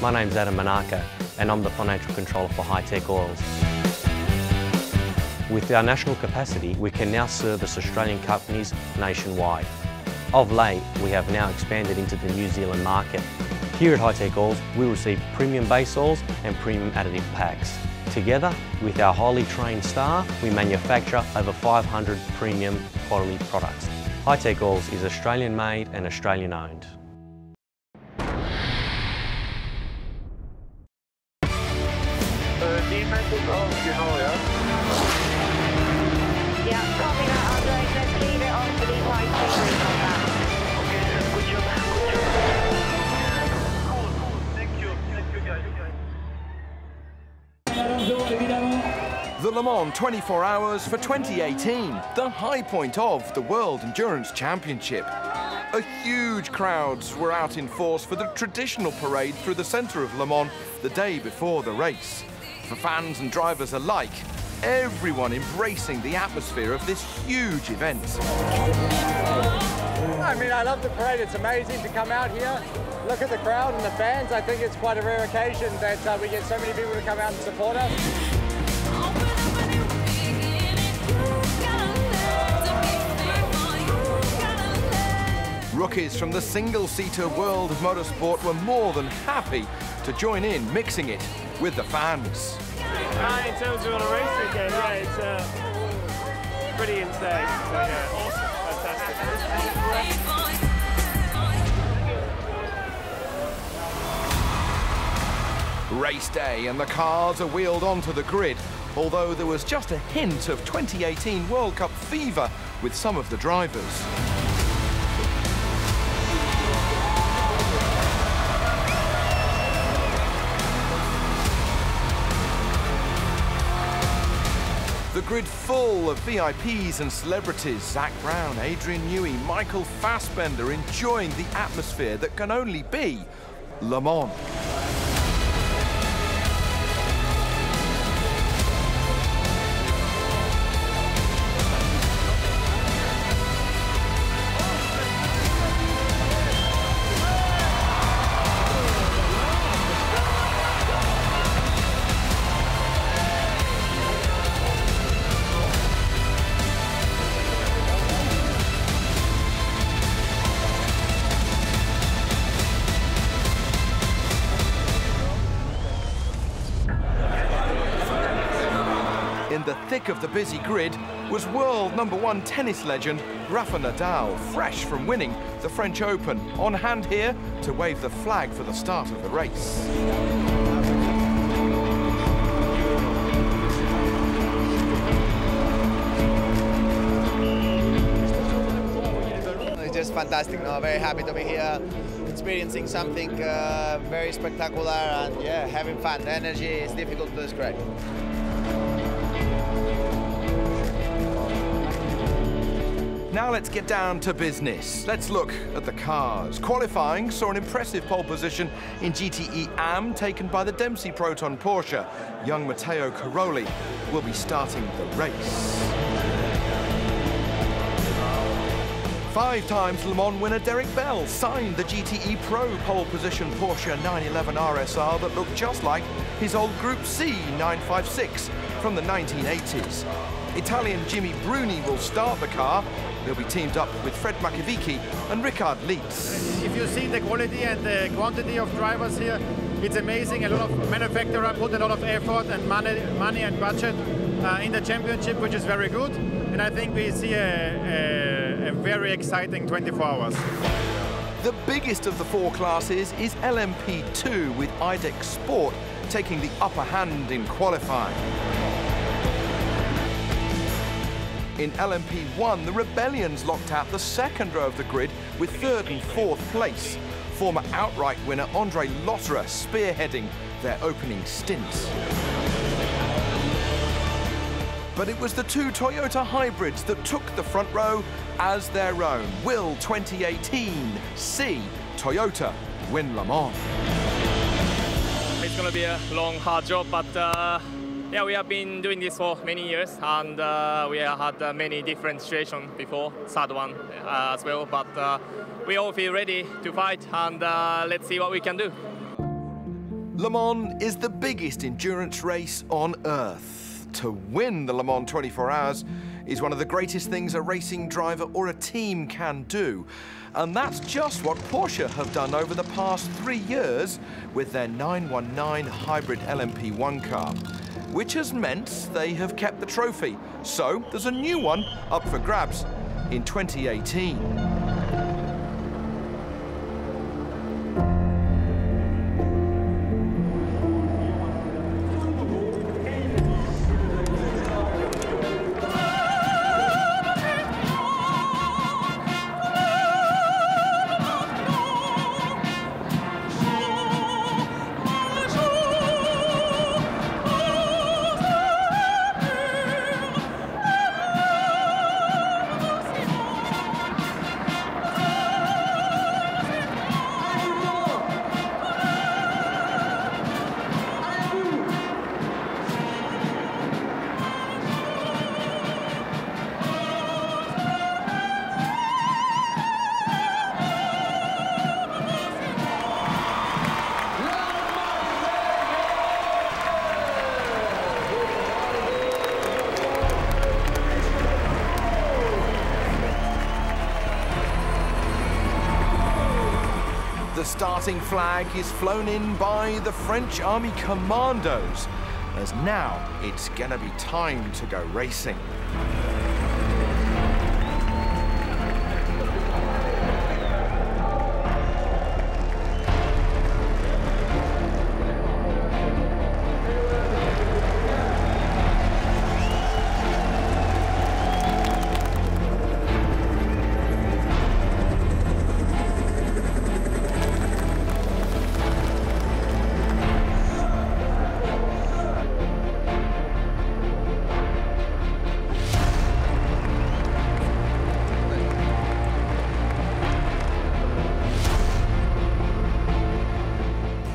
My name's Adam Manaka and I'm the Financial Controller for Hi-Tech Oils. With our national capacity, we can now service Australian companies nationwide. Of late, we have now expanded into the New Zealand market. Here at Hi-Tech Oils, we receive premium base oils and premium additive packs. Together, with our highly trained staff, we manufacture over 500 premium quality products. Hi-Tech Oils is Australian made and Australian owned. Defensive off, you know, yeah? Yeah, copy that, Andre. Let's leave it on for the white fingers on that. Okay, good job, good job. Cool, thank you guys. The Le Mans 24 Hours for 2018, the high point of the World Endurance Championship. A huge crowds were out in force for the traditional parade through the centre of Le Mans the day before the race. For fans and drivers alike, everyone embracing the atmosphere of this huge event. I mean, I love the parade. It's amazing to come out here, look at the crowd and the fans. I think it's quite a rare occasion that we get so many people to come out and support us. Rookies from the single-seater world of motorsport were more than happy to join in, mixing it with the fans. In terms of on a race weekend, yeah, it's pretty insane. So, yeah, awesome, fantastic. Race day and the cars are wheeled onto the grid, although there was just a hint of 2018 World Cup fever with some of the drivers. The grid full of VIPs and celebrities, Zach Brown, Adrian Newey, Michael Fassbender, enjoying the atmosphere that can only be Le Mans. In the thick of the busy grid was world #1 tennis legend Rafa Nadal, fresh from winning the French Open, on hand here to wave the flag for the start of the race. It's just fantastic, no? Very happy to be here, experiencing something very spectacular and yeah, having fun. The energy is difficult to describe. Now let's get down to business. Let's look at the cars. Qualifying saw an impressive pole position in GTE AM taken by the Dempsey Proton Porsche. Young Matteo Caroli will be starting the race. 5 times Le Mans winner Derek Bell signed the GTE Pro pole position Porsche 911 RSR that looked just like his old Group C 956 from the 1980s. Italian Jimmy Bruni will start the car. He'll be teamed up with Fred Makovici and Richard Lietz. If you see the quality and the quantity of drivers here, it's amazing. A lot of manufacturers put a lot of effort and money and budget in the championship, which is very good. And I think we see a very exciting 24 hours. The biggest of the 4 classes is LMP2, with IDEX Sport taking the upper hand in qualifying. In LMP1, the Rebellions locked out the second row of the grid with 3rd and 4th place. Former outright winner Andre Lotterer spearheading their opening stints. But it was the 2 Toyota hybrids that took the front row as their own. Will 2018 see Toyota win Le Mans? It's going to be a long, hard job, but yeah, we have been doing this for many years, and we have had many different situations before, sad one as well, but we all feel ready to fight, and let's see what we can do. Le Mans is the biggest endurance race on Earth. To win the Le Mans 24 Hours is one of the greatest things a racing driver or a team can do. And that's just what Porsche have done over the past 3 years with their 919 hybrid LMP1 car, which has meant they have kept the trophy. So there's a new one up for grabs in 2018. The starting flag is flown in by the French Army Commandos, as now it's gonna be time to go racing.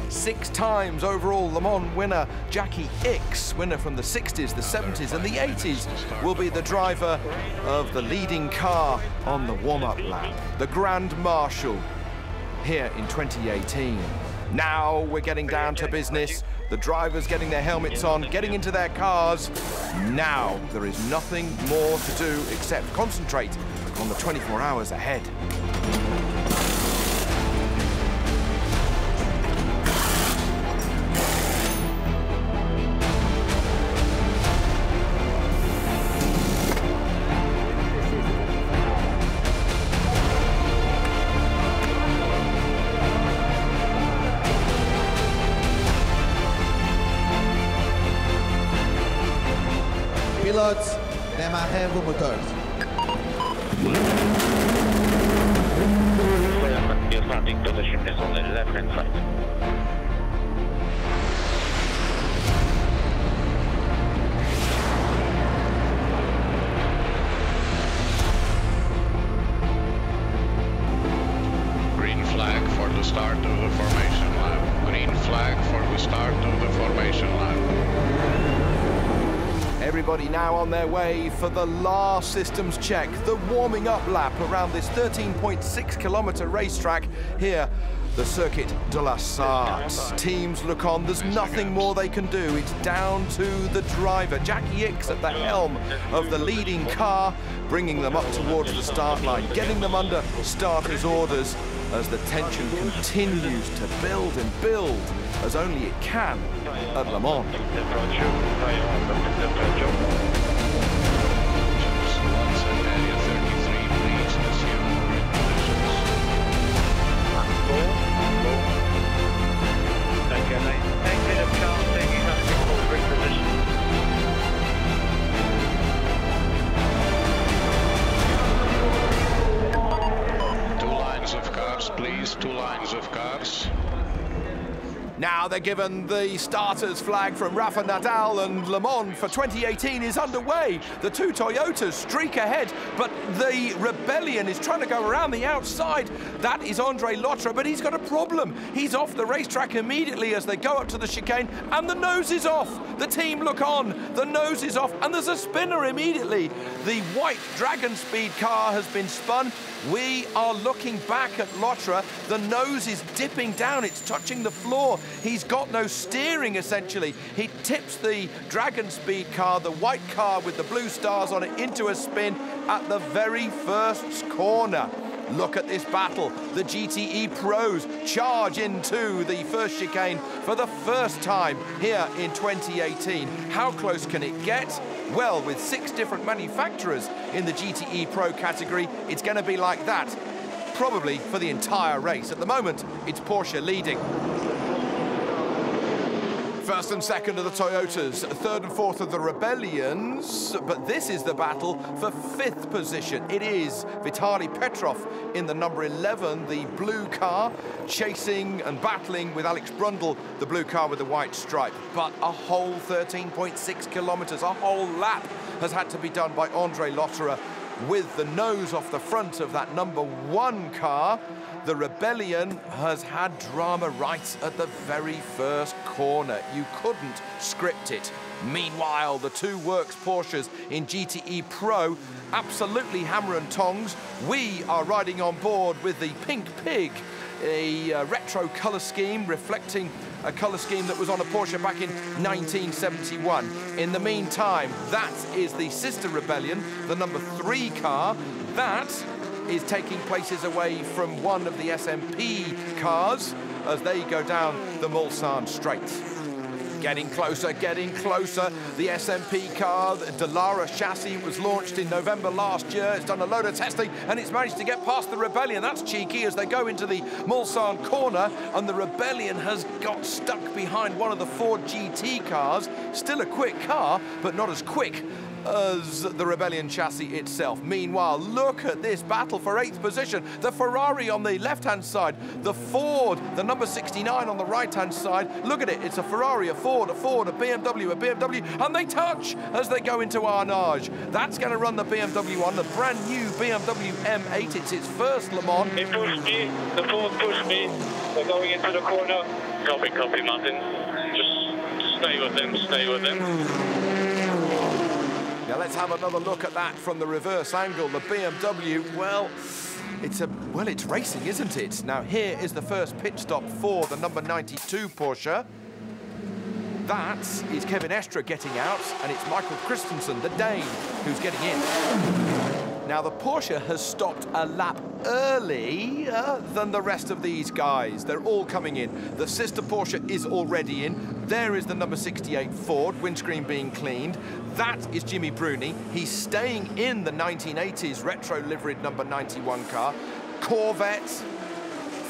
Six-times overall Le Mans winner Jackie Ickx, winner from the 60s, the 70s and the 80s, will be the driver of the leading car on the warm-up lap, the Grand Marshal, here in 2018. Now we're getting down to business. The drivers getting their helmets on, getting into their cars. Now there is nothing more to do except concentrate on the 24 hours ahead. Pilotes, démarrez vos moteurs. Your starting position is on the left-hand side. Green flag for the start of the formation lap. Green flag for the start of the formation lap. Everybody now on their way for the last systems check, the warming up lap around this 13.6-kilometer racetrack here, the Circuit de la Sarthe. Teams look on, there's nothing more they can do. It's down to the driver, Jackie Ickx at the helm of the leading car, bringing them up towards the start line, getting them under starters' orders as the tension continues to build and build as only it can at Le Mans. Two lines of cars. Now they're given the starters flag from Rafa Nadal, and Le Mans for 2018 is underway. The two Toyotas streak ahead, but the rebellion is trying to go around the outside. That is André Lotterer, but he's got a problem. He's off the racetrack immediately as they go up to the chicane, and the nose is off. The team look on, the nose is off, and there's a spinner immediately. The white Dragon Speed car has been spun. We are looking back at Lotterer. The nose is dipping down, it's touching the floor. He's got no steering, essentially. He tips the Dragon Speed car, the white car with the blue stars on it, into a spin at the very first corner. Look at this battle. The GTE pros charge into the first chicane for the first time here in 2018. How close can it get? Well, with 6 different manufacturers in the GTE Pro category, it's going to be like that, probably for the entire race. At the moment, it's Porsche leading. First and second are the Toyotas, third and fourth are the Rebellions, but this is the battle for 5th position. It is Vitaly Petrov in the number 11, the blue car, chasing and battling with Alex Brundle, the blue car with the white stripe. But a whole 13.6 kilometers, a whole lap has had to be done by Andre Lotterer with the nose off the front of that number 1 car. The Rebellion has had drama right at the very first corner. You couldn't script it. Meanwhile, the 2 Works Porsches in GTE Pro, absolutely hammer and tongs. We are riding on board with the Pink Pig, a retro colour scheme reflecting a colour scheme that was on a Porsche back in 1971. In the meantime, that is the sister Rebellion, the number 3 car. That is taking places away from one of the SMP cars as they go down the Mulsanne Straight. Getting closer, getting closer. The SMP car, the Dallara chassis, was launched in November last year. It's done a load of testing and it's managed to get past the Rebellion. That's cheeky as they go into the Mulsanne corner, and the Rebellion has got stuck behind one of the Ford GT cars. Still a quick car, but not as quick as the Rebellion chassis itself. Meanwhile, look at this battle for 8th position. The Ferrari on the left-hand side, the Ford, the number 69 on the right-hand side. Look at it, it's a Ferrari, a Ford, a BMW, and they touch as they go into Arnage. That's going to run the BMW on, the brand new BMW M8. It's its first Le Mans. They pushed me, the Ford pushed me. They're going into the corner. Copy, Martin. Just stay with them, stay with them. Now let's have another look at that from the reverse angle. The BMW, well, it's racing, isn't it? Now here is the first pit stop for the number 92 Porsche. That is Kevin Estre getting out, and it's Michael Christensen, the Dane, who's getting in. Now the Porsche has stopped a lap earlier than the rest of these guys. They're all coming in. The sister Porsche is already in. There is the number 68 Ford, windscreen being cleaned. That is Jimmy Bruni. He's staying in the 1980s retro liveried number 91 car. Corvette,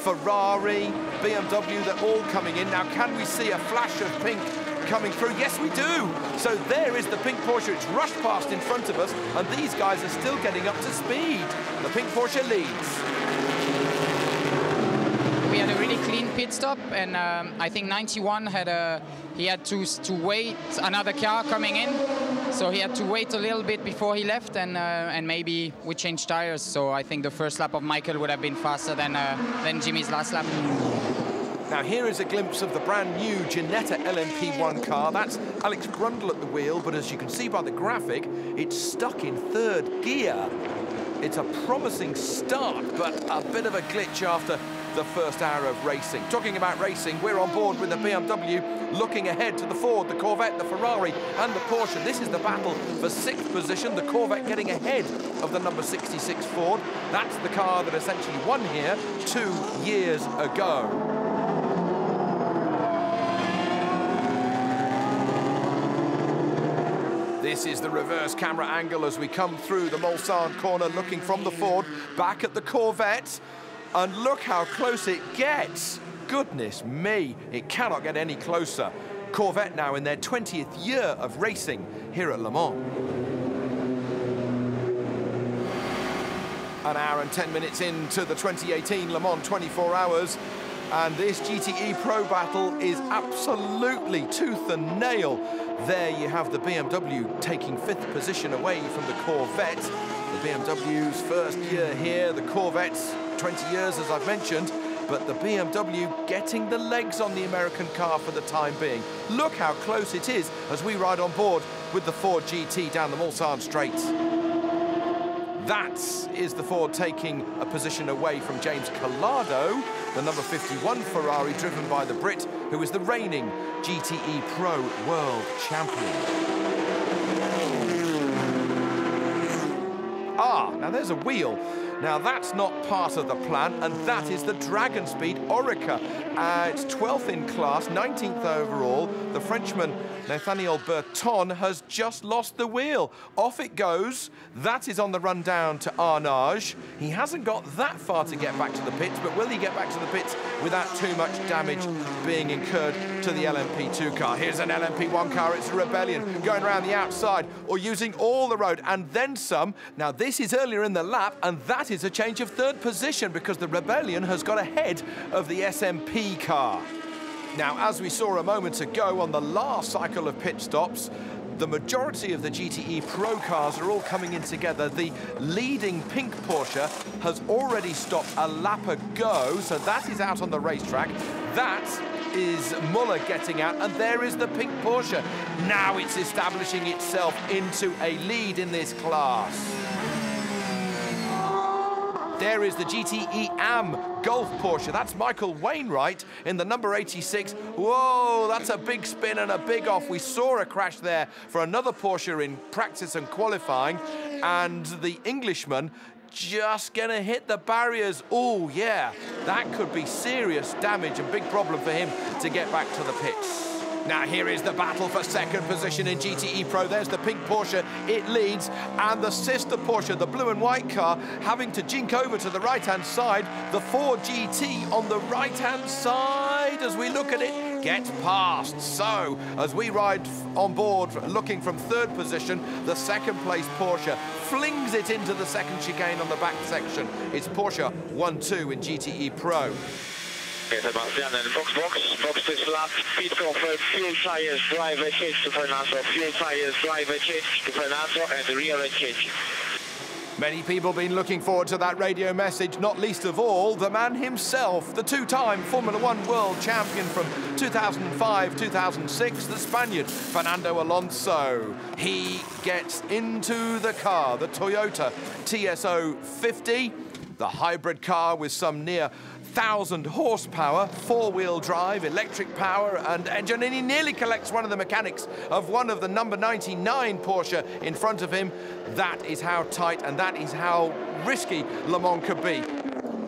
Ferrari, BMW, they're all coming in. Now, can we see a flash of pink coming through? Yes, we do. So there is the pink Porsche. It's rushed past in front of us, and these guys are still getting up to speed. The pink Porsche leads. We had a really clean pit stop, and I think 91 he had to wait another car coming in, so he had to wait a little bit before he left, and maybe we changed tires. So I think the first lap of Michael would have been faster than Jimmy's last lap. Now here is a glimpse of the brand new Ginetta LMP1 car. That's Alex Brundle at the wheel, but as you can see by the graphic, it's stuck in 3rd gear. It's a promising start, but a bit of a glitch after the first hour of racing. Talking about racing, we're on board with the BMW, looking ahead to the Ford, the Corvette, the Ferrari, and the Porsche. This is the battle for 6th position, the Corvette getting ahead of the number 66 Ford. That's the car that essentially won here 2 years ago. This is the reverse camera angle as we come through the Mulsanne corner, looking from the Ford back at the Corvette. And look how close it gets. Goodness me, it cannot get any closer. Corvette now in their 20th year of racing here at Le Mans. An hour and 10 minutes into the 2018 Le Mans 24 hours. And this GTE Pro battle is absolutely tooth and nail. There you have the BMW taking 5th position away from the Corvette. The BMW's first year here, the Corvette's 20 years, as I've mentioned, but the BMW getting the legs on the American car for the time being. Look how close it is as we ride on board with the Ford GT down the Mulsanne Straight. That is the Ford taking a position away from James Collado. the number 51 Ferrari driven by the Brit, who is the reigning GTE Pro World Champion. Ah, now there's a wheel. Now that's not part of the plan, and that is the Dragon Speed Oreca. It's 12th in class, 19th overall. The Frenchman Nathaniel Berton has just lost the wheel. Off it goes. That is on the run down to Arnage. He hasn't got that far to get back to the pits, but will he get back to the pits without too much damage being incurred to the LMP2 car? Here's an LMP1 car. It's a Rebellion going around the outside or using all the road and then some. Now this is earlier in the lap, and that is a change of third position because the Rebellion has got ahead of the SMP car. Now, as we saw a moment ago on the last cycle of pit stops, the majority of the GTE Pro cars are all coming in together. The leading pink Porsche has already stopped a lap ago, so that is out on the racetrack. That is Muller getting out, and there is the pink Porsche. Now it's establishing itself into a lead in this class. There is the GTE AM Golf Porsche. That's Michael Wainwright in the number 86. Whoa, that's a big spin and a big off. We saw a crash there for another Porsche in practice and qualifying, and the Englishman just gonna hit the barriers. Oh yeah, that could be serious damage and big problem for him to get back to the pits. Now here is the battle for second position in GTE Pro. There's the pink Porsche, it leads, and the sister Porsche, the blue and white car, having to jink over to the right-hand side. The Ford GT on the right-hand side, as we look at it, gets past. So, as we ride on board, looking from third position, the second place Porsche flings it into the second chicane on the back section. It's Porsche 1-2 in GTE Pro. Okay, Sebastian, and Fox this lap, pit comfort, fuel tires, driver change to Fernando, fuel tires, driver change to Fernando, and rear end change. Many people have been looking forward to that radio message, not least of all the man himself, the two-time Formula One world champion from 2005-2006, the Spaniard, Fernando Alonso. He gets into the car, the Toyota TSO 50, the hybrid car with some near 1,000 horsepower, four-wheel drive, electric power and engine, and he nearly collects one of the mechanics of one of the number 99 Porsche in front of him. That is how tight and that is how risky Le Mans could be.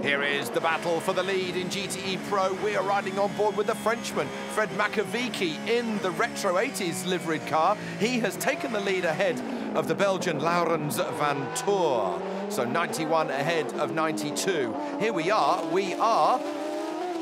Here is the battle for the lead in GTE Pro. We are riding on board with the Frenchman, Fred Makovici, in the retro 80s liveried car. He has taken the lead ahead of the Belgian Laurens van Toor. So 91 ahead of 92. Here we are,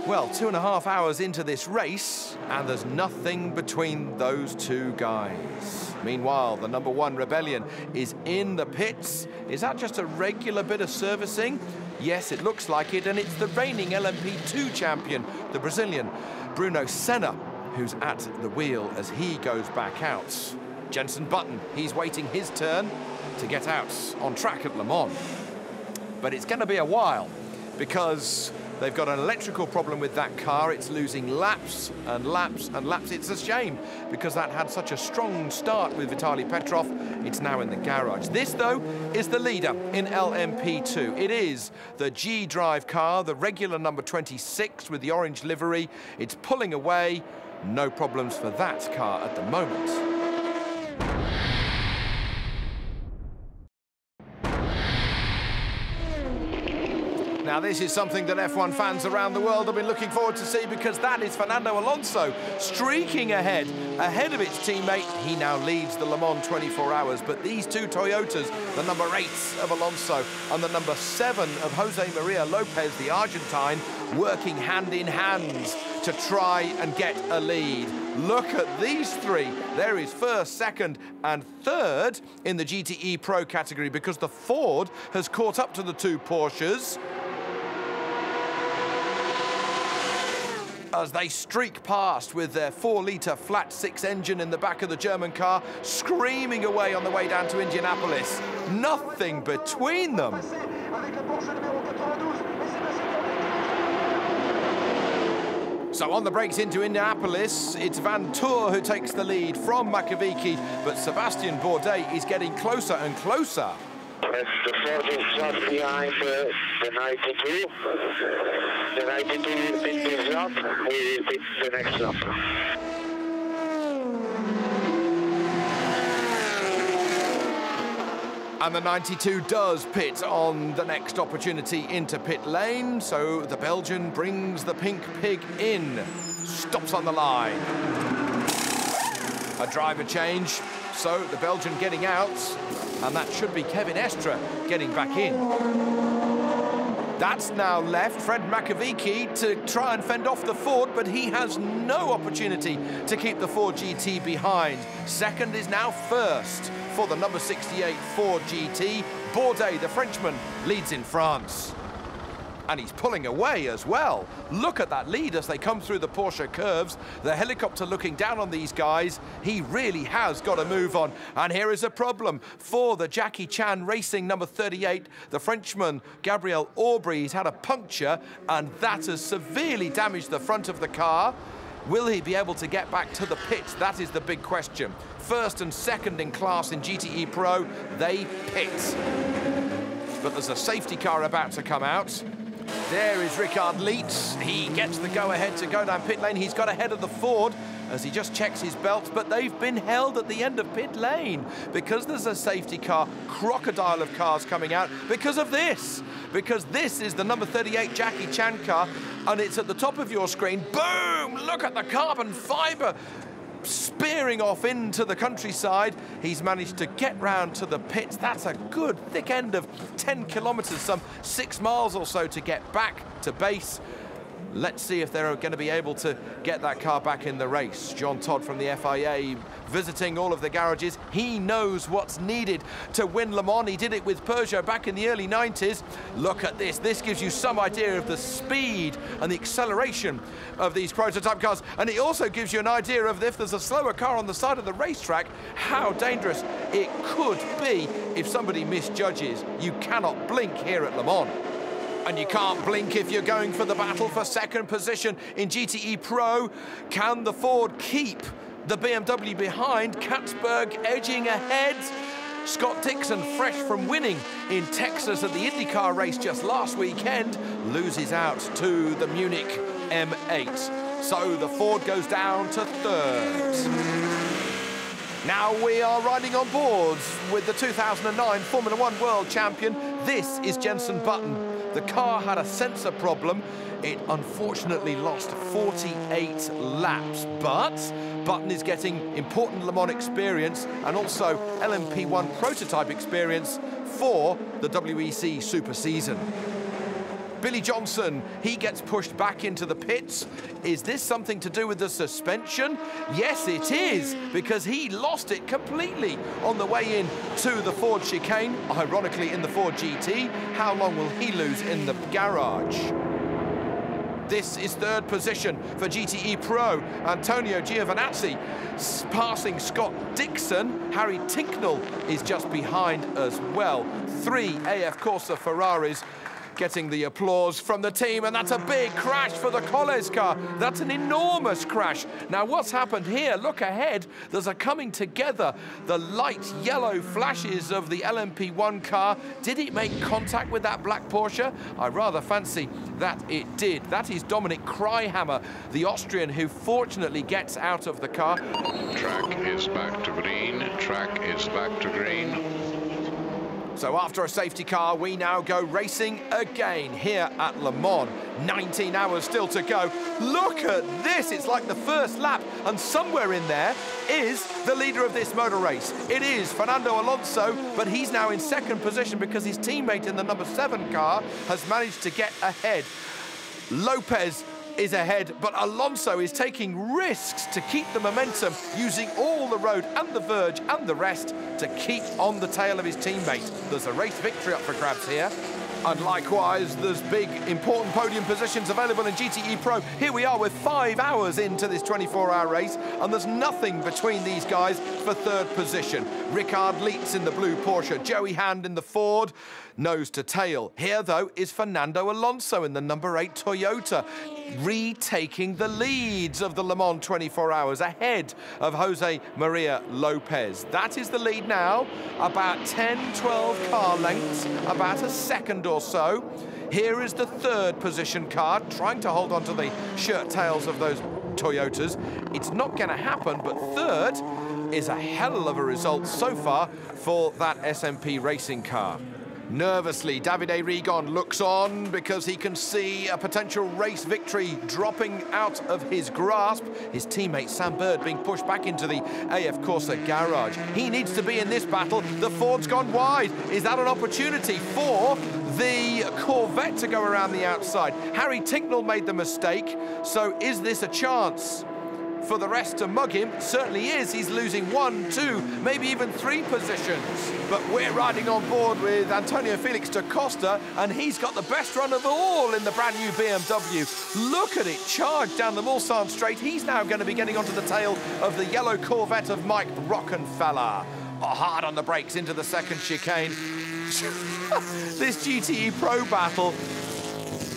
well, 2.5 hours into this race, and there's nothing between those two guys. Meanwhile, the number 1 Rebellion is in the pits. Is that just a regular bit of servicing? Yes, it looks like it, and it's the reigning LMP2 champion, the Brazilian Bruno Senna, who's at the wheel as he goes back out. Jenson Button, he's waiting his turn to get out on track at Le Mans. But it's going to be a while because they've got an electrical problem with that car. It's losing laps and laps and laps. It's a shame because that had such a strong start with Vitaly Petrov. It's now in the garage. This, though, is the leader in LMP2. It is the G-Drive car, the regular number 26 with the orange livery. It's pulling away. No problems for that car at the moment. Now, this is something that F1 fans around the world have been looking forward to see because that is Fernando Alonso streaking ahead of its teammate. He now leads the Le Mans 24 hours, but these two Toyotas, the number 8 of Alonso and the number 7 of Jose Maria Lopez, the Argentine, working hand in hand to try and get a lead. Look at these three. There is first, second and third in the GTE Pro category because the Ford has caught up to the two Porsches as they streak past with their 4-litre flat 6 engine in the back of the German car, screaming away on the way down to Indianapolis. Nothing between them. So on the brakes into Indianapolis, it's Van Toor who takes the lead from Makovici, but Sebastian Bourdais is getting closer and closer. Yes, the Ford is just behind the 92. The 92 will pick this lap. We will pick the next lap. And the 92 does pit on the next opportunity into pit lane, so the Belgian brings the pink pig in. Stops on the line. A driver change, so the Belgian getting out, and that should be Kevin Estre getting back in. That's now left Fred Makovici to try and fend off the Ford, but he has no opportunity to keep the Ford GT behind. Second is now first for the number 68 Ford GT. Bourdais, the Frenchman, leads in France. And he's pulling away as well. Look at that lead as they come through the Porsche curves. The helicopter looking down on these guys. He really has got to move on. And here is a problem for the Jackie Chan Racing number 38. The Frenchman, Gabriel Aubry, he's had a puncture, and that has severely damaged the front of the car. Will he be able to get back to the pits? That is the big question. First and second in class in GTE Pro, they pit. But there's a safety car about to come out. There is Richard Leitz. He gets the go-ahead to go down pit lane. He's got ahead of the Ford as he just checks his belt, but they've been held at the end of pit lane because there's a safety car, crocodile of cars coming out because of this. Because this is the number 38 Jackie Chan car, and it's at the top of your screen. Boom! Look at the carbon fibre spearing off into the countryside. He's managed to get round to the pits. That's a good thick end of 10 kilometres, some 6 miles or so to get back to base. Let's see if they're going to be able to get that car back in the race. John Todd from the FIA visiting all of the garages. He knows what's needed to win Le Mans. He did it with Peugeot back in the early 90s. Look at this. This gives you some idea of the speed and the acceleration of these prototype cars. And it also gives you an idea of if there's a slower car on the side of the racetrack, how dangerous it could be if somebody misjudges. You cannot blink here at Le Mans. And you can't blink if you're going for the battle for second position in GTE Pro. Can the Ford keep the BMW behind? Katzberg edging ahead. Scott Dixon, fresh from winning in Texas at the IndyCar race just last weekend, loses out to the Munich M8. So the Ford goes down to third. Now we are riding on boards with the 2009 Formula One World Champion. This is Jenson Button. The car had a sensor problem. It unfortunately lost 48 laps, but Button is getting important Le Mans experience and also LMP1 prototype experience for the WEC Super Season. Billy Johnson, he gets pushed back into the pits. Is this something to do with the suspension? Yes, it is, because he lost it completely on the way in to the Ford chicane, ironically in the Ford GT. How long will he lose in the garage? This is third position for GTE Pro. Antonio Giovinazzi passing Scott Dixon. Harry Tinknell is just behind as well. 3 AF Corsa Ferraris getting the applause from the team, and that's a big crash for the Colles car. That's an enormous crash. Now what's happened here? Look ahead, there's a coming together. The light yellow flashes of the LMP1 car. Did it make contact with that black Porsche? I rather fancy that it did. That is Dominic Kryhammer, the Austrian, who fortunately gets out of the car. Track is back to green, track is back to green. So after a safety car, we now go racing again here at Le Mans. 19 hours still to go. Look at this, it's like the first lap, and somewhere in there is the leader of this motor race. It is Fernando Alonso, but he's now in second position because his teammate in the number 7 car has managed to get ahead. Lopez is ahead, but Alonso is taking risks to keep the momentum, using all the road and the verge and the rest to keep on the tail of his teammate. There's a race victory up for grabs here. And likewise, there's big, important podium positions available in GTE Pro. Here we are with 5 hours into this 24-hour race, and there's nothing between these guys for third position. Rickard Leitz in the blue Porsche, Joey Hand in the Ford, nose to tail. Here, though, is Fernando Alonso in the number 8 Toyota, retaking the leads of the Le Mans 24 hours, ahead of Jose Maria Lopez. That is the lead now, about 10, 12 car lengths, about a second or so. Here is the third position car, trying to hold on to the shirt tails of those Toyotas. It's not going to happen, but third is a hell of a result so far for that SMP racing car. Nervously, Davide Rigon looks on because he can see a potential race victory dropping out of his grasp. His teammate Sam Bird being pushed back into the AF Corsa garage. He needs to be in this battle. The Ford's gone wide. Is that an opportunity for the Corvette to go around the outside? Harry Tinknell made the mistake, so is this a chance for the rest to mug him? Certainly is. He's losing 1, 2, maybe even 3 positions. But we're riding on board with Antonio Felix da Costa, and he's got the best run of all in the brand new BMW. Look at it charge down the Mulsanne straight. He's now going to be getting onto the tail of the yellow Corvette of Mike Rockenfeller. Hard on the brakes into the second chicane. This GTE Pro battle,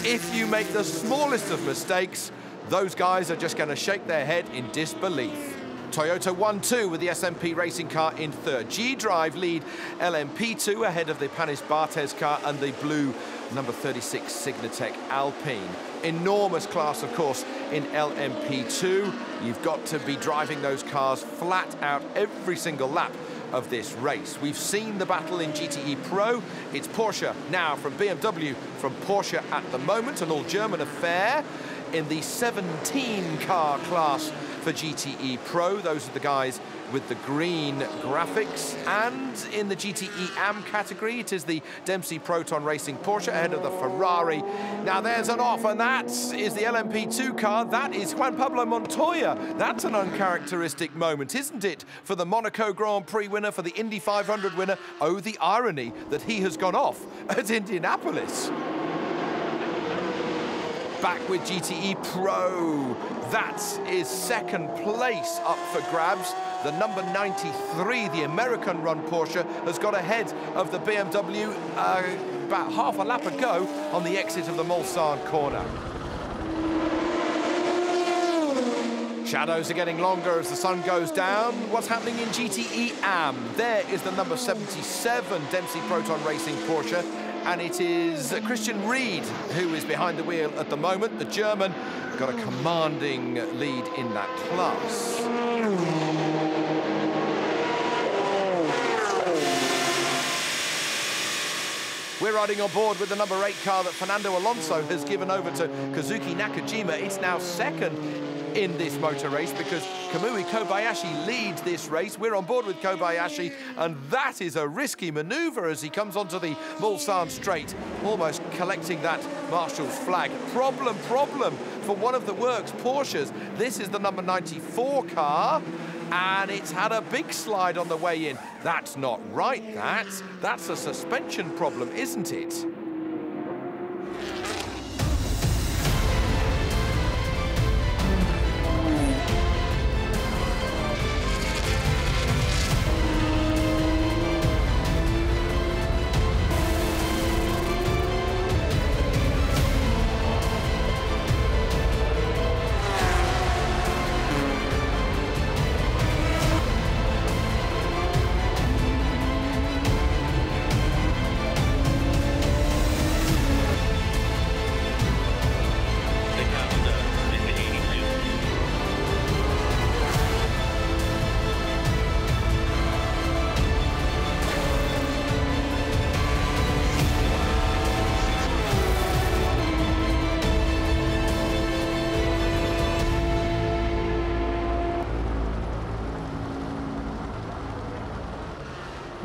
if you make the smallest of mistakes, those guys are just going to shake their head in disbelief. Toyota 1-2 with the SMP racing car in third. G-Drive lead LMP2 ahead of the Panis Barthez car and the blue number 36 Signatech Alpine. Enormous class, of course, in LMP2. You've got to be driving those cars flat out every single lap of this race. We've seen the battle in GTE Pro. It's Porsche now from BMW, from Porsche at the moment, an all-German affair. In the 17-car class for GTE Pro, those are the guys with the green graphics. And in the GTE AM category, it is the Dempsey Proton Racing Porsche ahead of the Ferrari. Now there's an off, and that is the LMP2 car. That is Juan Pablo Montoya. That's an uncharacteristic moment, isn't it, for the Monaco Grand Prix winner, for the Indy 500 winner? Oh, the irony that he has gone off at Indianapolis. Back with GTE Pro. That is second place up for grabs. The number 93, the American run Porsche, has got ahead of the BMW about half a lap ago on the exit of the Mulsanne corner. Shadows are getting longer as the sun goes down. What's happening in GTE AM? There is the number 77 Dempsey Proton Racing Porsche, and it is Christian Ried who is behind the wheel at the moment. The German got a commanding lead in that class. We're riding on board with the number 8 car that Fernando Alonso has given over to Kazuki Nakajima. It's now second in this motor race because Kamui Kobayashi leads this race. We're on board with Kobayashi, and that is a risky maneuver as he comes onto the Mulsanne straight, almost collecting that marshal's flag. Problem for one of the works Porsches. This is the number 94 car, and it's had a big slide on the way in. That's not right, that's a suspension problem, isn't it?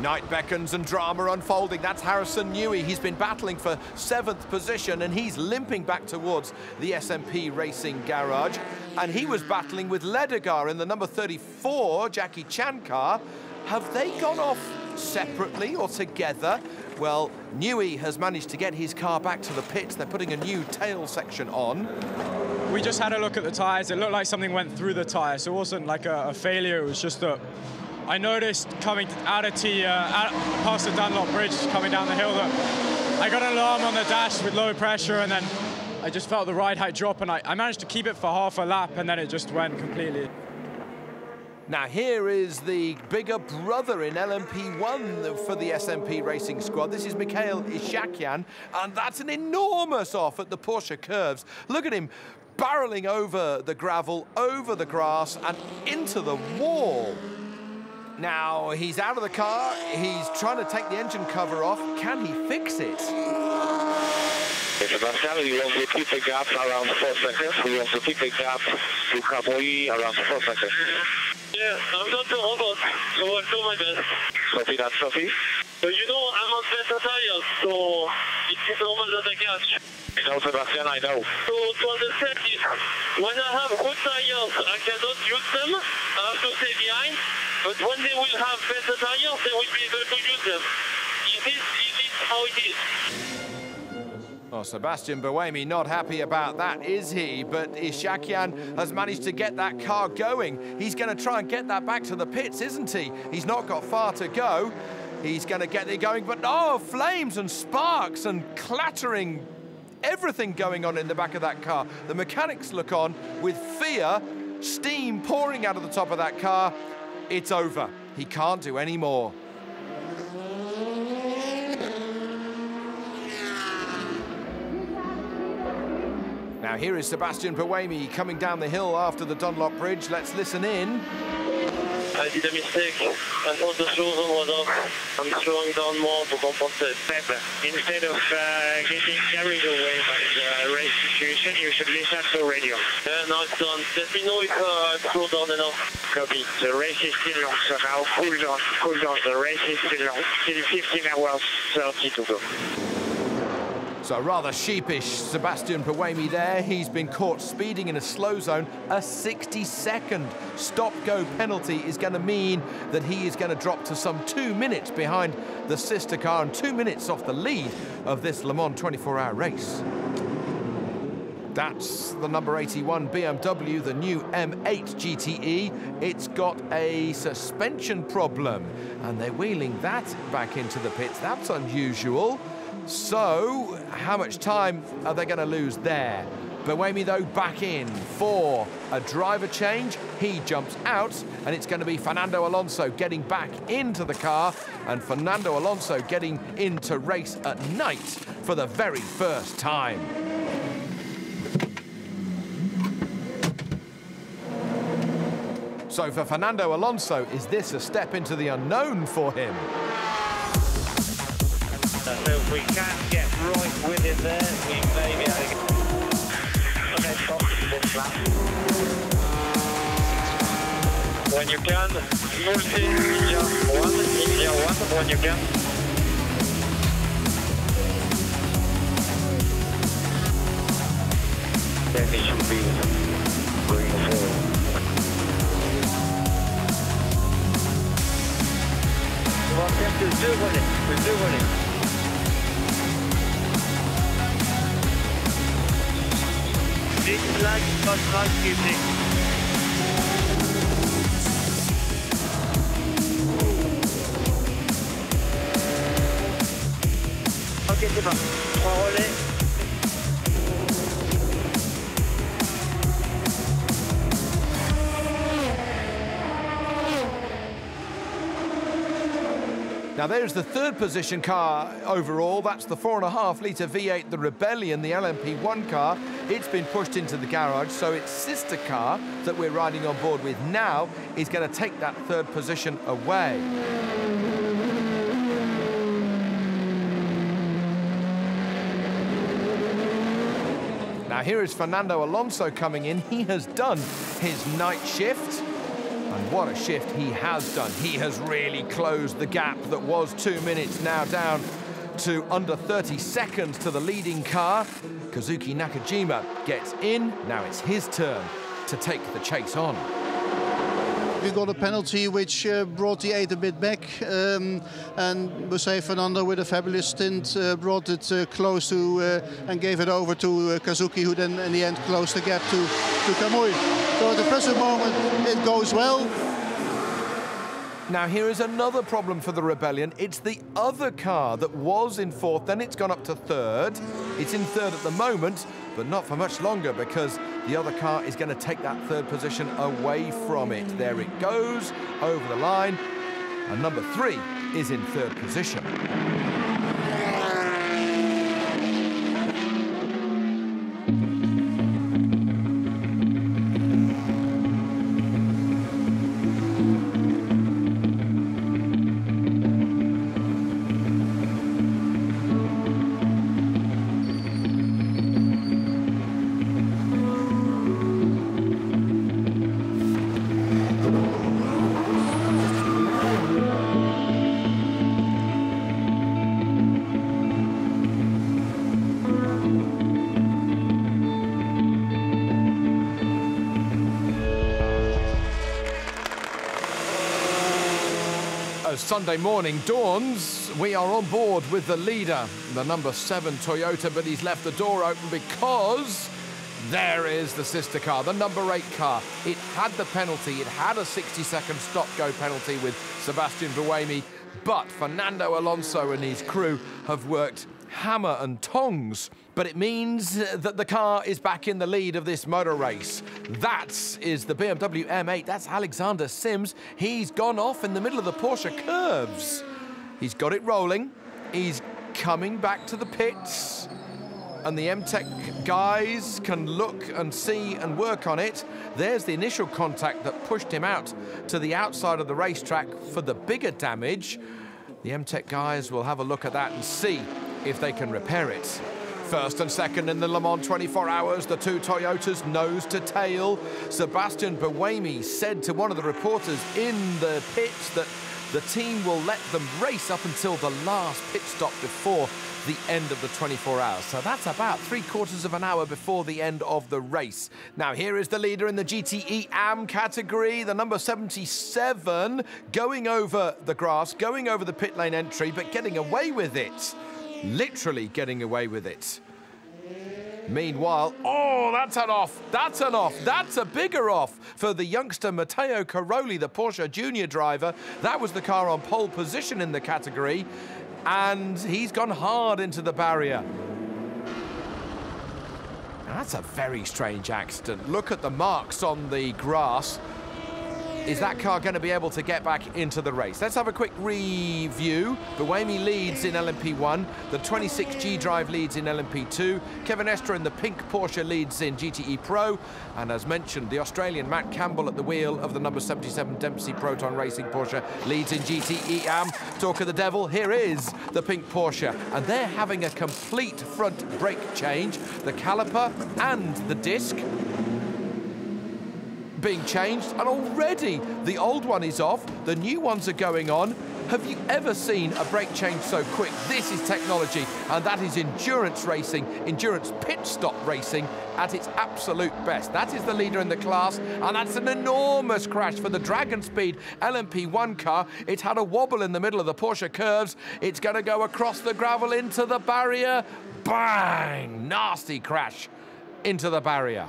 Night beckons and drama unfolding. That's Harrison Newey. He's been battling for 7th position, and he's limping back towards the SMP Racing garage. And he was battling with Ledegar in the number 34 Jackie Chan car. Have they gone off separately or together? Well, Newey has managed to get his car back to the pits. They're putting a new tail section on. We just had a look at the tyres. It looked like something went through the tyre, so it wasn't like a failure. It was just that I noticed coming out of past the Dunlop Bridge, coming down the hill, that I got an alarm on the dash with low pressure, and then I just felt the ride height drop, and I managed to keep it for half a lap, and then it just went completely. Now here is the bigger brother in LMP1 for the SMP Racing Squad. This is Mikhail Ishakian, and that's an enormous off at the Porsche curves. Look at him barreling over the gravel, over the grass, and into the wall. Now he's out of the car, he's trying to take the engine cover off. Can he fix it? Sebastian, we want to keep the gap around 4 seconds. We want to keep the gap to Kapoi around 4 seconds. Yeah, I'm not the robot, so I'll do my best. Sophie, that's Sophie. So you know, I'm on better tires, so it's normal that I catch. You know, Sebastian, I know. So to understand this, when I have good tires, I cannot use them. I have to stay behind. But when they will have better tires, they will be able to use them. It is how it is. Oh, Sebastian Buemi not happy about that, is he? But Ishakian has managed to get that car going. He's going to try and get that back to the pits, isn't he? He's not got far to go. He's going to get it going, but oh, flames and sparks and clattering, everything going on in the back of that car. The mechanics look on with fear, steam pouring out of the top of that car. It's over. He can't do any more. Now here is Sebastian Buemi coming down the hill after the Dunlop Bridge. Let's listen in. I did a mistake. I thought the slow zone was off. I'm slowing down more to compensate. Instead of getting carried away by the race situation, you should listen to the radio. Yeah, now it's done. Let me know if I slow down enough. Copy. The race is still long, so now cool down. The race is still long. Still 15 hours, 30 to go. So rather sheepish Sebastian Buemi there. He's been caught speeding in a slow zone. A 60-second stop-go penalty is going to mean that he is going to drop to some 2 minutes behind the sister car and 2 minutes off the lead of this Le Mans 24-hour race. That's the number 81 BMW, the new M8 GTE. It's got a suspension problem, and they're wheeling that back into the pits. That's unusual. So, how much time are they going to lose there? Buemi, though, back in for a driver change. He jumps out, and it's going to be Fernando Alonso getting back into the car, and Fernando Alonso getting into race at night for the very first time. So for Fernando Alonso, is this a step into the unknown for him? So if we can't get right with it there, we may be able to get... Okay, stop this lap. When you can, India 1, when you can. Then it should be going forward. We're doing it. This lag was not giving. Ok, c'est bon. 3 relais. Now there's the third position car overall. That's the 4.5-litre V8, the Rebellion, the LMP1 car. It's been pushed into the garage, so its sister car that we're riding on board with now is going to take that third position away. Now here is Fernando Alonso coming in. He has done his night shift. And what a shift he has done. He has really closed the gap that was 2 minutes, now down to under 30 seconds to the leading car. Kazuki Nakajima gets in. Now it's his turn to take the chase on. we got a penalty which brought the 8 a bit back, and we say Fernando with a fabulous stint brought it close to and gave it over to Kazuki, who then in the end closed the gap to Kamui. So at the present moment it goes well. Now here is another problem for the Rebellion. It's the other car that was in 4th, then it's gone up to 3rd. It's in 3rd at the moment, but not for much longer, because the other car is going to take that 3rd position away from it. There it goes, over the line, and number 3 is in 3rd position. Sunday morning dawns, we are on board with the leader, the number 7 Toyota, but he's left the door open because there is the sister car, the number 8 car. It had the penalty, it had a 60-second stop-go penalty with Sebastian Buemi, but Fernando Alonso and his crew have worked hammer and tongs. But it means that the car is back in the lead of this motor race. That is the BMW M8. That's Alexander Sims. He's gone off in the middle of the Porsche curves. He's got it rolling. He's coming back to the pits. And the M-Tech guys can look and see and work on it. There's the initial contact that pushed him out to the outside of the racetrack for the bigger damage. The M-Tech guys will have a look at that and see if they can repair it. First and second in the Le Mans 24 hours, the 2 Toyotas nose to tail. Sebastian Buemi said to one of the reporters in the pits that the team will let them race up until the last pit stop before the end of the 24 hours. So that's about 3/4 of an hour before the end of the race. Now here is the leader in the GTE AM category, the number 77, going over the grass, going over the pit lane entry, but getting away with it. Literally getting away with it. Meanwhile, oh, that's an off, that's an off, that's a bigger off for the youngster Matteo Caroli, the Porsche Junior driver. That was the car on pole position in the category, and he's gone hard into the barrier. Now, that's a very strange accident. Look at the marks on the grass. Is that car going to be able to get back into the race? Let's have a quick review. Buemi leads in LMP1. The 26G Drive leads in LMP2. Kevin Estre in the pink Porsche leads in GTE Pro. And as mentioned, the Australian Matt Campbell at the wheel of the number 77 Dempsey Proton Racing Porsche leads in GTE AM. Talk of the devil, here is the pink Porsche. And they're having a complete front brake change. The caliper and the disc being changed, and already the old one is off, the new ones are going on. Have you ever seen a brake change so quick? This is technology, and that is endurance racing, endurance pit stop racing at its absolute best. That is the leader in the class, and that's an enormous crash for the Dragon Speed LMP1 car. It's had a wobble in the middle of the Porsche curves. It's going to go across the gravel into the barrier. Bang! Nasty crash into the barrier.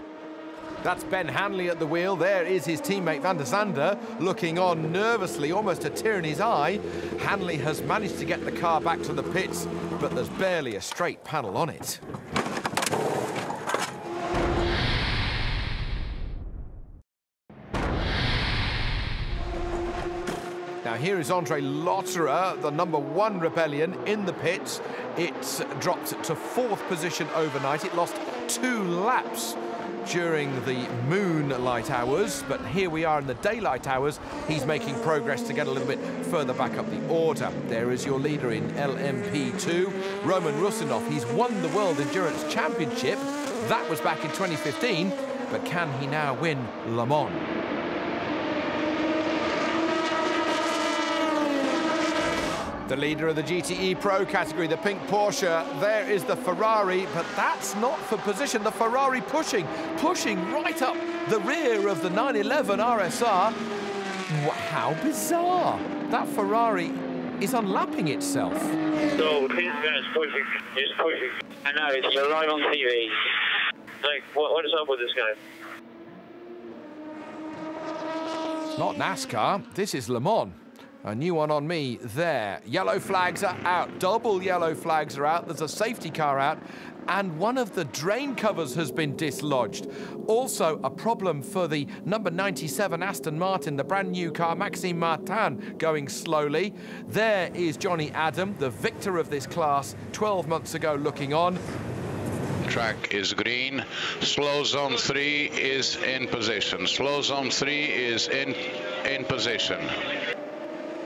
That's Ben Hanley at the wheel. There is his teammate Van der Zande looking on nervously, almost a tear in his eye. Hanley has managed to get the car back to the pits, but there's barely a straight panel on it. Now here is Andre Lotterer, the number 1 Rebellion in the pits. It's dropped to 4th position overnight. It lost 2 laps during the moonlight hours, but here we are in the daylight hours. He's making progress to get a little bit further back up the order. There is your leader in LMP2, Roman Rusinov. He's won the World Endurance Championship. That was back in 2015, but can he now win Le Mans? The leader of the GTE Pro category, the pink Porsche, there is the Ferrari, but that's not for position. The Ferrari pushing right up the rear of the 911 RSR. How bizarre. That Ferrari is unlapping itself. So, this guy's pushing. He's pushing. I know, you're live on TV. Like, what is up with this guy? Not NASCAR, this is Le Mans. A new one on me there. Yellow flags are out, double yellow flags are out. There's a safety car out, and one of the drain covers has been dislodged. Also a problem for the number 97 Aston Martin, the brand new car, Maxime Martin, going slowly. There is Johnny Adam, the victor of this class 12 months ago, looking on. Track is green. Slow zone 3 is in position. Slow zone 3 is in position.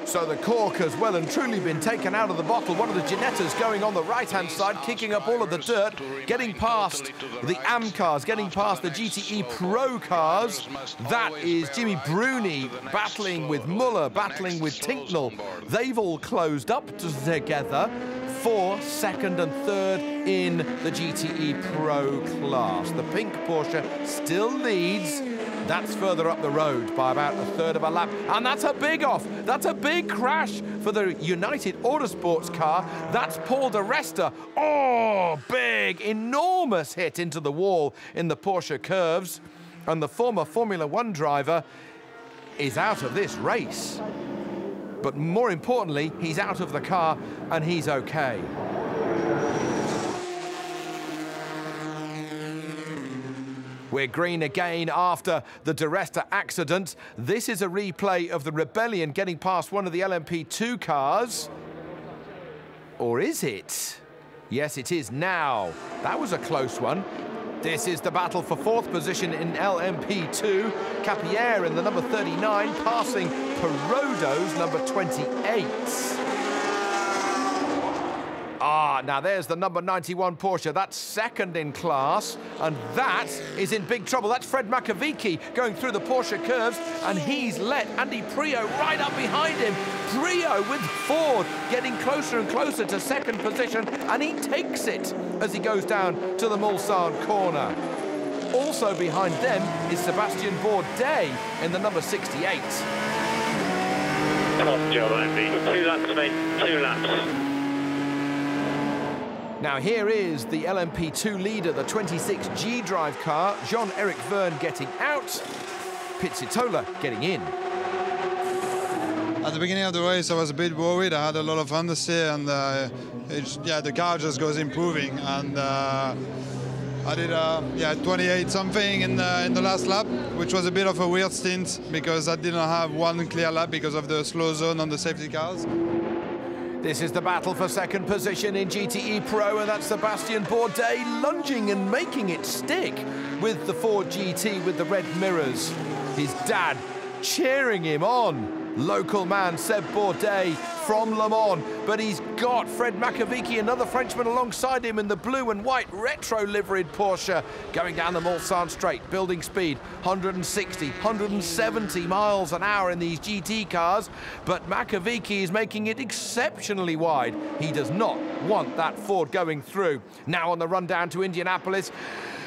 So the cork has well and truly been taken out of the bottle. One of the Ginettas going on the right-hand side, kicking up all of the dirt, getting past the AM cars, getting past the GTE Pro cars. That is Jimmy Bruni battling with Muller, battling with Tinknell. They've all closed up together for second and third in the GTE Pro class. The pink Porsche still leads. That's further up the road by about a third of a lap. And that's a big off. That's a big crash for the United Autosports car. That's Paul de Resta. Oh, big, enormous hit into the wall in the Porsche curves. And the former Formula One driver is out of this race. But more importantly, he's out of the car and he's okay. We're green again after the de Resta accident. This is a replay of the Rebellion getting past one of the LMP2 cars. Or is it? Yes, it is now. That was a close one. This is the battle for fourth position in LMP2. Capierre in the number 39, passing Perodo's number 28. Ah, now there's the number 91 Porsche. That's second in class, and that is in big trouble. That's Fred Makovici going through the Porsche curves, and he's let Andy Priaulx right up behind him. Priaulx with Ford getting closer and closer to second position, and he takes it as he goes down to the Mulsanne corner. Also behind them is Sebastian Bourdais in the number 68. Top job, Andy. 2 laps, mate. 2 laps. Now here is the LMP2 leader, the 26G drive car, Jean-Eric Vergne getting out, Pizzitola getting in. At the beginning of the race I was a bit worried. I had a lot of understeer and the car just goes improving, and I did 28 something in the last lap, which was a bit of a weird stint because I didn't have one clear lap because of the slow zone on the safety cars. This is the battle for second position in GTE Pro, and that's Sebastian Bourdais lunging and making it stick with the Ford GT with the red mirrors. His dad cheering him on. Local man Seb Bourdais from Le Mans, but he's got Fred Makovici, another Frenchman, alongside him in the blue and white retro-liveried Porsche, going down the Mulsanne straight, building speed, 160, 170 miles an hour in these GT cars, but Makovici is making it exceptionally wide. He does not want that Ford going through. Now on the run down to Indianapolis,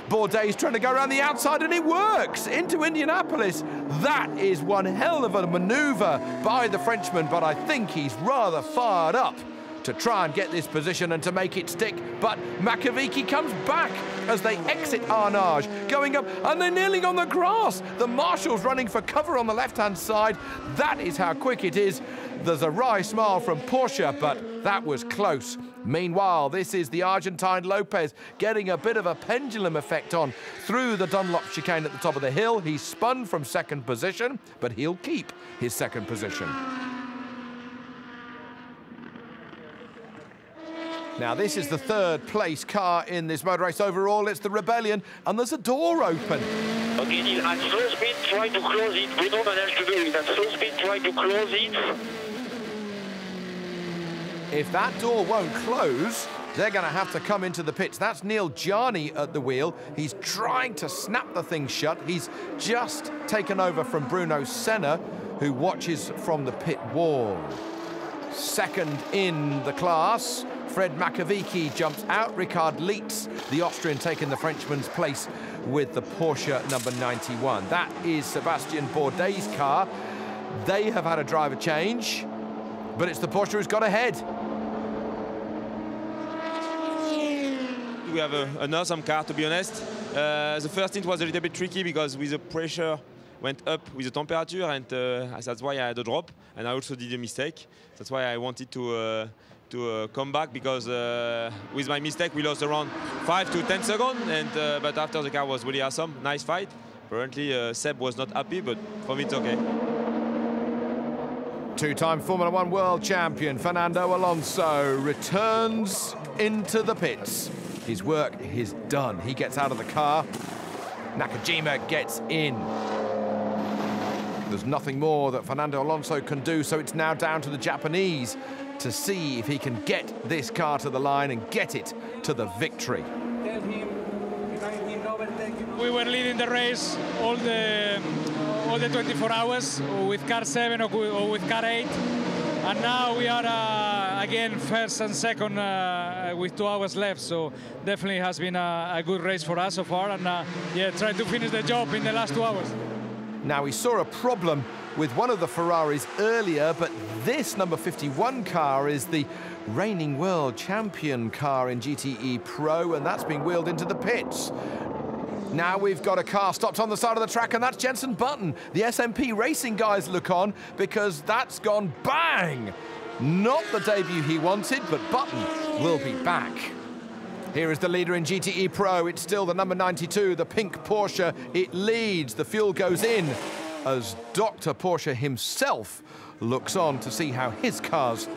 Bourdais trying to go around the outside, and it works into Indianapolis. That is one hell of a maneuver by the Frenchman, but I think he's rather fired up to try and get this position and to make it stick. But Makovici comes back as they exit Arnage, going up, and they're kneeling on the grass. The Marshall's running for cover on the left-hand side. That is how quick it is. There's a wry smile from Porsche, but that was close. Meanwhile, this is the Argentine Lopez getting a bit of a pendulum effect on through the Dunlop chicane at the top of the hill. He's spun from second position, but he'll keep his second position. Now, this is the third place car in this motor race overall. It's the Rebellion, and there's a door open. Okay, Neil, at slow speed, try to close it. We don't manage to do it. At slow speed, try to close it. If that door won't close, they're going to have to come into the pits. That's Neil Jarni at the wheel. He's trying to snap the thing shut. He's just taken over from Bruno Senna, who watches from the pit wall. Second in the class, Fred Makovici jumps out. Richard Lietz, the Austrian, taking the Frenchman's place with the Porsche number 91. That is Sebastian Bourdais' car. They have had a driver change, but it's the Porsche who's got ahead. We have an awesome car, to be honest. The first stint was a little bit tricky because with the pressure went up with the temperature, and that's why I had a drop, and I also did a mistake. That's why I wanted to come back, because with my mistake we lost around 5 to 10 seconds, and but after the car was really awesome, nice fight. Apparently Seb was not happy, but for me it's okay. Two-time Formula One world champion Fernando Alonso returns into the pits. His work is done. He gets out of the car. Nakajima gets in. There's nothing more that Fernando Alonso can do, so it's now down to the Japanese to see if he can get this car to the line and get it to the victory. We were leading the race all the 24 hours with car 7 or with car 8, and now we are again first and second with 2 hours left. So definitely has been a good race for us so far, and yeah, try to finish the job in the last 2 hours. Now, we saw a problem with one of the Ferraris earlier, but this number 51 car is the reigning world champion car in GTE Pro, and that's been wheeled into the pits. Now we've got a car stopped on the side of the track, and that's Jenson Button. The SMP Racing guys look on because that's gone bang! Not the debut he wanted, but Button will be back. Here is the leader in GTE Pro. It's still the number 92, the pink Porsche. It leads. The fuel goes in as Dr. Porsche himself looks on to see how his cars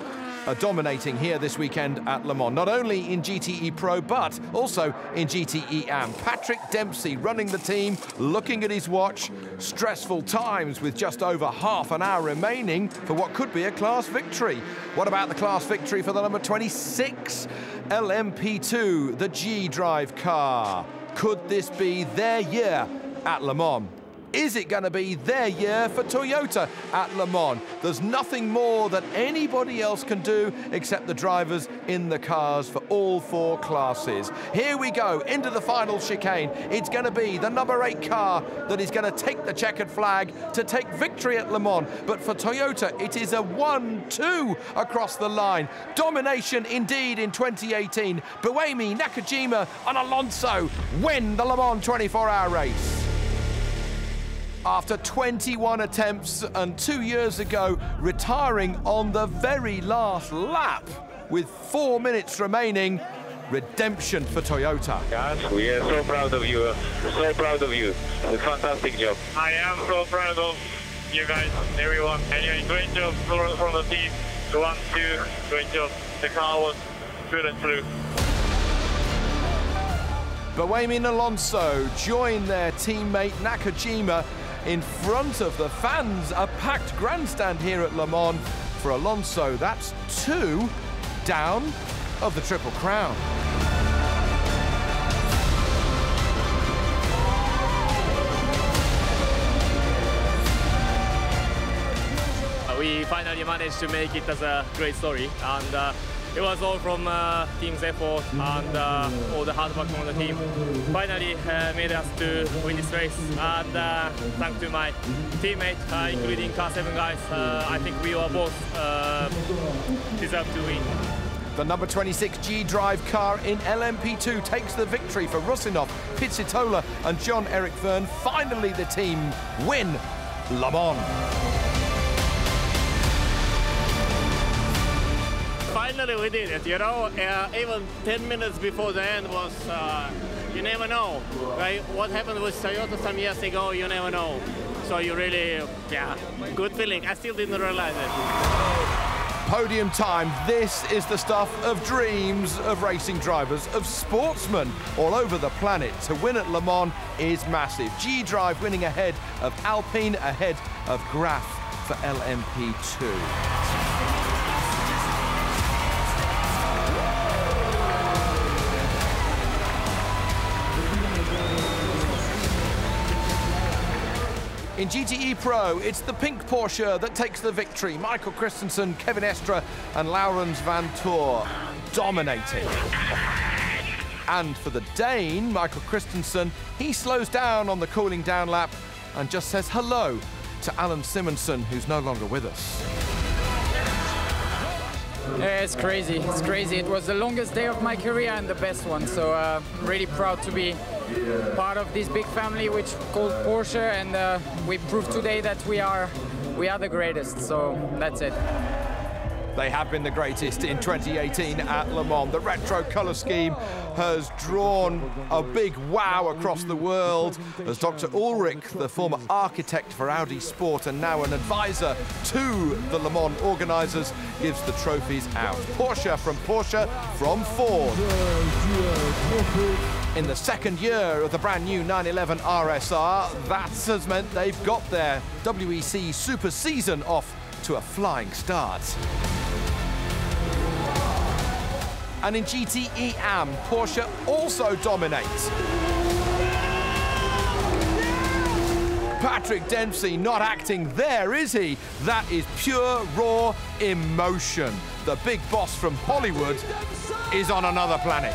are dominating here this weekend at Le Mans. Not only in GTE Pro, but also in GTE Am. Patrick Dempsey running the team, looking at his watch. Stressful times with just over half an hour remaining for what could be a class victory. What about the class victory for the number 26? LMP2, the G-Drive car. Could this be their year at Le Mans? Is it going to be their year for Toyota at Le Mans? There's nothing more that anybody else can do except the drivers in the cars for all 4 classes. Here we go into the final chicane. It's going to be the number 8 car that is going to take the checkered flag to take victory at Le Mans. But for Toyota, it is a 1-2 across the line. Domination indeed in 2018. Buemi, Nakajima and Alonso win the Le Mans 24-hour race. After 21 attempts and 2 years ago retiring on the very last lap with 4 minutes remaining, redemption for Toyota. Guys, we are so proud of you. So proud of you. A fantastic job. I am so proud of you guys, everyone. Anyway, great job from the team. 1-2, great job. The car was good and through. Buemi and Alonso join their teammate Nakajima in front of the fans. A packed grandstand here at Le Mans. For Alonso, that's 2 down of the Triple Crown. We finally managed to make it as a great story, and it was all from team's effort and all the hard work from the team. Finally made us to win this race, and thanks to my teammate, including car 7 guys. I think we all both deserve to win. The number 26 G-Drive car in LMP2 takes the victory for Rusinov, Pizzitola and John-Eric Verne. Finally the team win Le Mans. Finally we did it, you know, even 10 minutes before the end was, you never know, right? What happened with Toyota some years ago, you never know. So you really, yeah, good feeling. I still didn't realize it. Podium time. This is the stuff of dreams of racing drivers, of sportsmen all over the planet. To win at Le Mans is massive. G-Drive winning ahead of Alpine, ahead of Graf for LMP2. In GTE Pro, it's the pink Porsche that takes the victory. Michael Christensen, Kevin Estre and Laurens van Toor dominating. And for the Dane, Michael Christensen, he slows down on the cooling down lap and just says hello to Alan Simonson, who's no longer with us. Yeah, it's crazy. It's crazy. It was the longest day of my career and the best one. So I'm really proud to be part of this big family, which called Porsche, and we proved today that we are the greatest. So that's it. They have been the greatest in 2018 at Le Mans. The retro colour scheme has drawn a big wow across the world as Dr. Ulrich, the former architect for Audi Sport and now an advisor to the Le Mans organisers, gives the trophies out. Porsche from Ford. In the second year of the brand new 911 RSR, that has meant they've got their WEC Super Season off to a flying start. And in GTE Am, Porsche also dominates. Patrick Dempsey not acting there, is he? That is pure, raw emotion. The big boss from Hollywood is on another planet.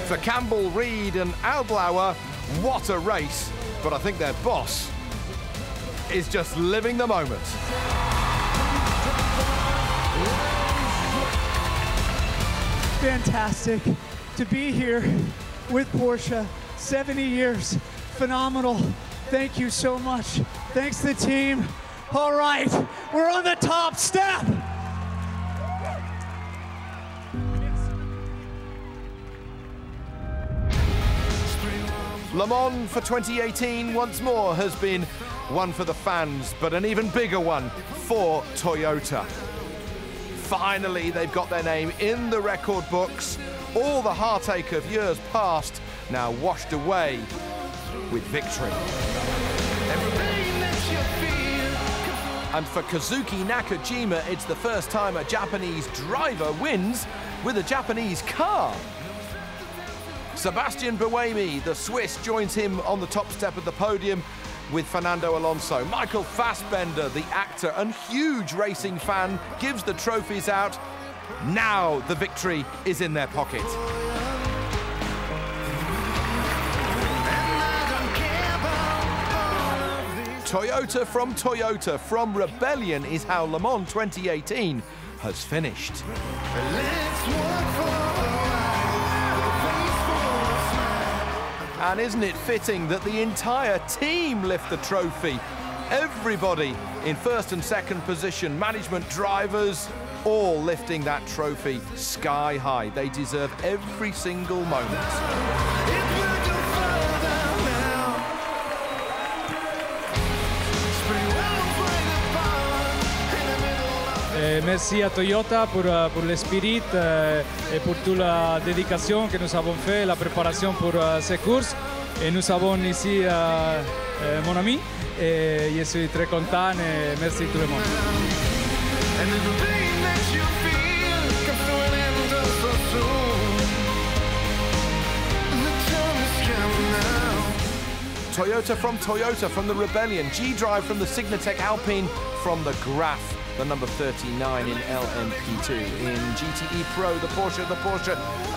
For Campbell, Reed and Alblauer, what a race. But I think their boss is just living the moment. Fantastic to be here with Porsche. 70 years, phenomenal. Thank you so much. Thanks to the team. All right, we're on the top step. Le Mans for 2018 once more has been one for the fans, but an even bigger one for Toyota. Finally, they've got their name in the record books. All the heartache of years past now washed away with victory. And for Kazuki Nakajima, it's the first time a Japanese driver wins with a Japanese car. Sebastian Buemi, the Swiss, joins him on the top step of the podium with Fernando Alonso. Michael Fassbender, the actor and huge racing fan, gives the trophies out. Now the victory is in their pocket. Toyota from Rebellion is how Le Mans 2018 has finished. And isn't it fitting that the entire team lift the trophy? Everybody in first and second position, management, drivers, all lifting that trophy sky high. They deserve every single moment. Merci à Toyota pour l'esprit et pour toute la dédication que nous avons fait, la préparation pour ces courses. Et nous avons ici mon ami et je suis très content et merci tout le monde. Toyota from the Rebellion, G-Drive from the Signatech Alpine, from the Graf, the number 39 in LMP2. In GTE Pro, the Porsche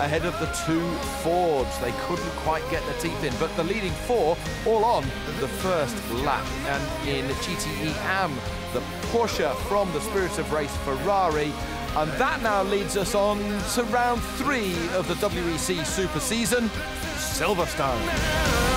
ahead of the two Fords. They couldn't quite get the teeth in, but the leading four all on the first lap. And in GTE Am, the Porsche from the Spirit of Race Ferrari. And that now leads us on to round 3 of the WEC Super Season, Silverstone.